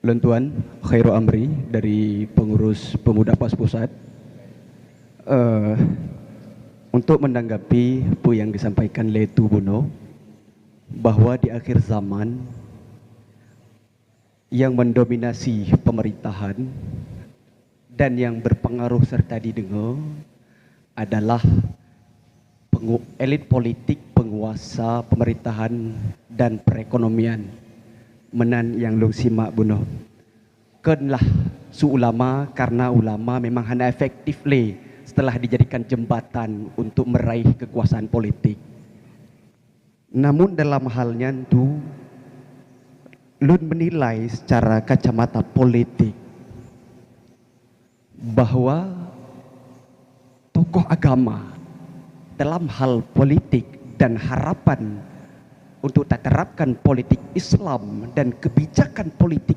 Lentuan Khairu Amri dari pengurus pemuda PAS Pusat. Eh, untuk menanggapi apa yang disampaikan Letu Buno, bahwa di akhir zaman yang mendominasi pemerintahan dan yang berpengaruh serta didengar adalah elit politik, penguasa pemerintahan dan perekonomian. Menan yang lu simak Buno. Kenlah su ulama, karena ulama memang hanya efektif setelah dijadikan jembatan untuk meraih kekuasaan politik. Namun dalam halnya itu, Lun menilai secara kacamata politik bahwa tokoh agama dalam hal politik dan harapan untuk terapkan politik Islam dan kebijakan politik